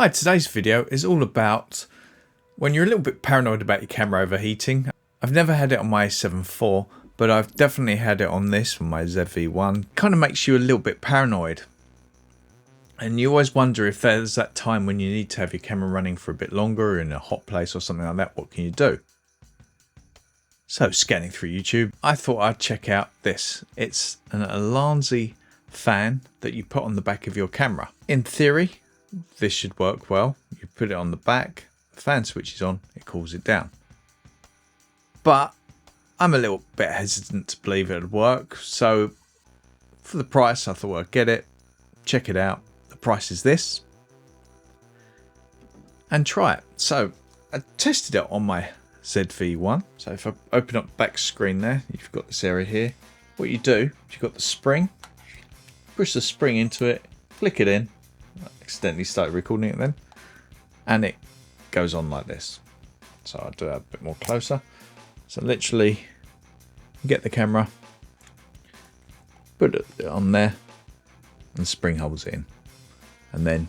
Hi, today's video is all about when you're a little bit paranoid about your camera overheating. I've never had it on my A7 IV, but I've definitely had it on this, on my ZV-1. Kind of makes you a little bit paranoid. And you always wonder if there's that time when you need to have your camera running for a bit longer in a hot place or something like that, what can you do? So scanning through YouTube, I thought I'd check out this. It's an Ulanzi fan that you put on the back of your camera. In theory, this should work well. You put it on the back, the fan switches on, it cools it down. But I'm a little bit hesitant to believe it would work, so for the price I thought I'd get it, check it out. The price is this, and try it. So I tested it on my ZV-1. So if I open up the back screen there, you've got this area here. What you do, you've got the spring, push the spring into it, click it in. I accidentally started recording it then, and it goes on like this. So I'll do it a bit more closer. So literally get the camera, put it on there, and spring holds it in. And then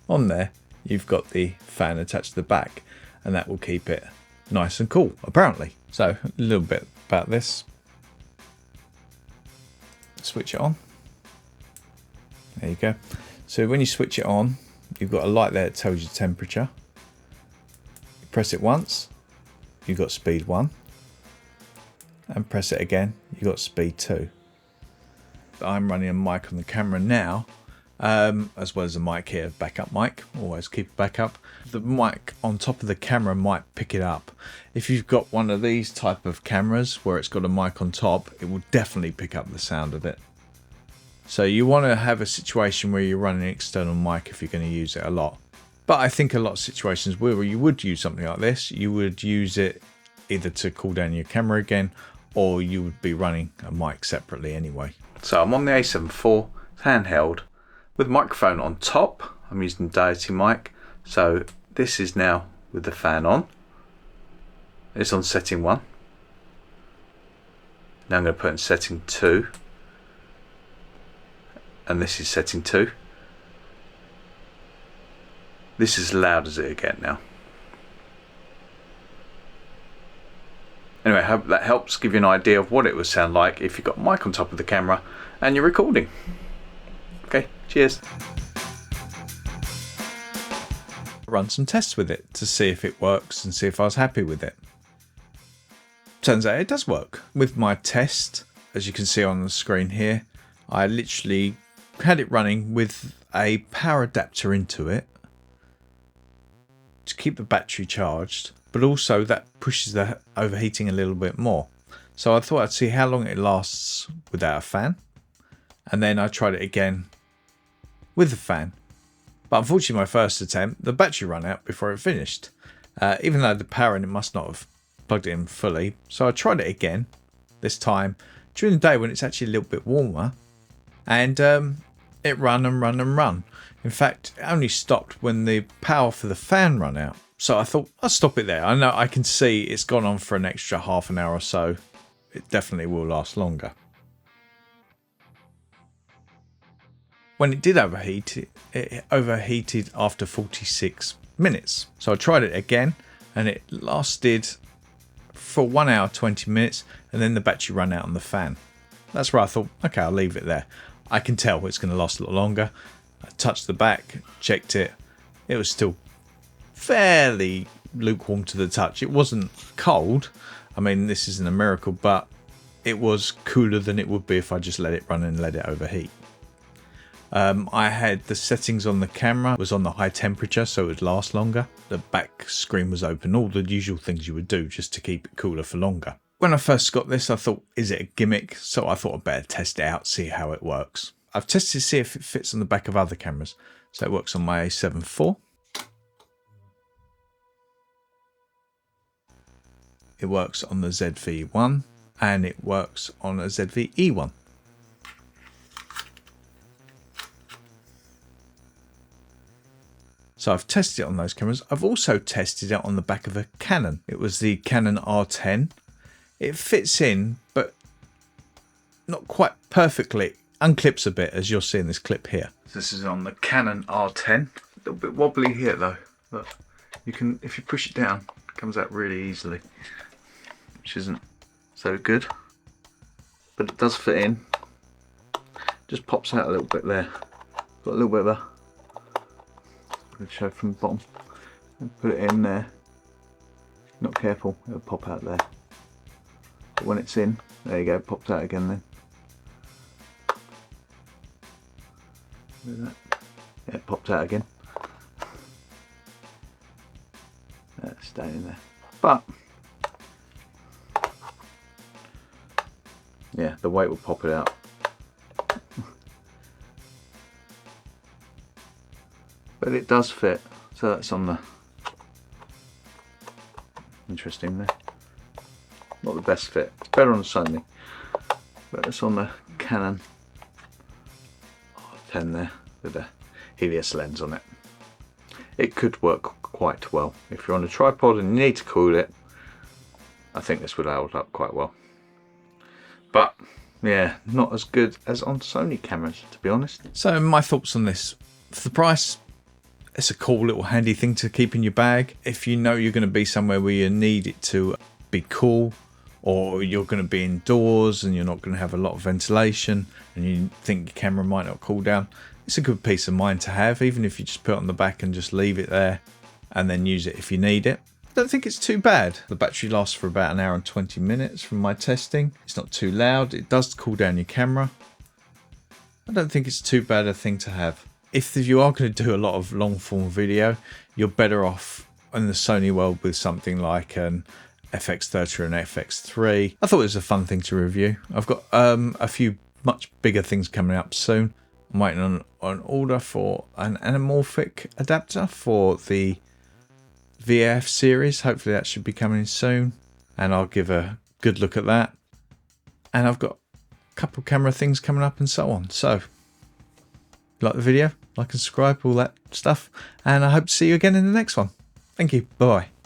on there you've got the fan attached to the back, and that will keep it nice and cool, apparently. So a little bit about this. Switch it on. There you go. So when you switch it on, you've got a light there that tells you temperature. You press it once, you've got speed 1. And press it again, you've got speed 2. I'm running a mic on the camera now, as well as a mic here, backup mic. Always keep a backup. The mic on top of the camera might pick it up. If you've got one of these type of cameras where it's got a mic on top, it will definitely pick up the sound of it. So you want to have a situation where you're running an external mic if you're going to use it a lot. But I think a lot of situations where you would use something like this, you would use it either to cool down your camera again, or you would be running a mic separately anyway. So I'm on the A7 IV handheld with microphone on top. I'm using the Deity mic. So this is now with the fan on. It's on setting 1. Now I'm going to put in setting 2. And this is setting 2. This is as loud as it'll get now. Anyway, I hope that helps give you an idea of what it would sound like if you've got a mic on top of the camera and you're recording. Okay, cheers. Run some tests with it to see if it works and see if I was happy with it. Turns out it does work. With my test, as you can see on the screen here, I literally had it running with a power adapter into it to keep the battery charged, but also that pushes the overheating a little bit more. So I thought I'd see how long it lasts without a fan, and then I tried it again with the fan. But unfortunately my first attempt, the battery ran out before it finished, even though the power in it must not have plugged it in fully. So I tried it again, this time during the day when it's actually a little bit warmer, and it ran and ran and ran. In fact, it only stopped when the power for the fan ran out. So I thought I'll stop it there. I know I can see it's gone on for an extra half an hour or so. It definitely will last longer. When it did overheat, it overheated after 46 minutes. So I tried it again and it lasted for 1 hour 20 minutes, and then the battery ran out on the fan. That's where I thought, okay, I'll leave it there. I can tell it's going to last a lot longer. I touched the back, checked it. It was still fairly lukewarm to the touch. It wasn't cold. I mean, this isn't a miracle, but it was cooler than it would be if I just let it run and let it overheat. I had the settings on the camera was on the high temperature, so it would last longer. The back screen was open, all the usual things you would do just to keep it cooler for longer. When I first got this, I thought, is it a gimmick? So I thought I'd better test it out, see how it works. I've tested to see if it fits on the back of other cameras. So it works on my A7 IV. It works on the ZV-1, and it works on a ZV-E1. So I've tested it on those cameras. I've also tested it on the back of a Canon. It was the Canon R10. It fits in, but not quite perfectly. Unclips a bit, as you'll see in this clip here. This is on the Canon R10. A little bit wobbly here though, but you can, if you push it down, it comes out really easily, which isn't so good, but it does fit in. Just pops out a little bit there. Got a little bit of a, I'll show from the bottom. Put it in there. Not careful, it'll pop out there. But when it's in, there you go, it pops out again then. Look at that. Yeah, it popped out again. That's staying in there. But yeah, the weight will pop it out. But it does fit, so that's on the interesting there. Not the best fit. It's better on the Sony, but it's on the Canon 10 there with a Helios lens on it. It could work quite well if you're on a tripod and you need to cool it. I think this would hold up quite well. But yeah, not as good as on Sony cameras, to be honest. So my thoughts on this: for the price, it's a cool little handy thing to keep in your bag. If you know you're going to be somewhere where you need it to be cool, or you're going to be indoors and you're not going to have a lot of ventilation and you think your camera might not cool down, it's a good peace of mind to have, even if you just put it on the back and just leave it there and then use it if you need it. I don't think it's too bad. The battery lasts for about an hour and 20 minutes from my testing. It's not too loud. It does cool down your camera. I don't think it's too bad a thing to have. If you are going to do a lot of long form video, you're better off in the Sony world with something like an FX30 or an FX3. I thought it was a fun thing to review. I've got a few much bigger things coming up soon. I'm waiting on an order for an anamorphic adapter for the VF series. Hopefully that should be coming soon, and I'll give a good look at that. And I've got a couple camera things coming up and so on. So like the video, like and subscribe, all that stuff, and I hope to see you again in the next one. Thank you. Bye bye.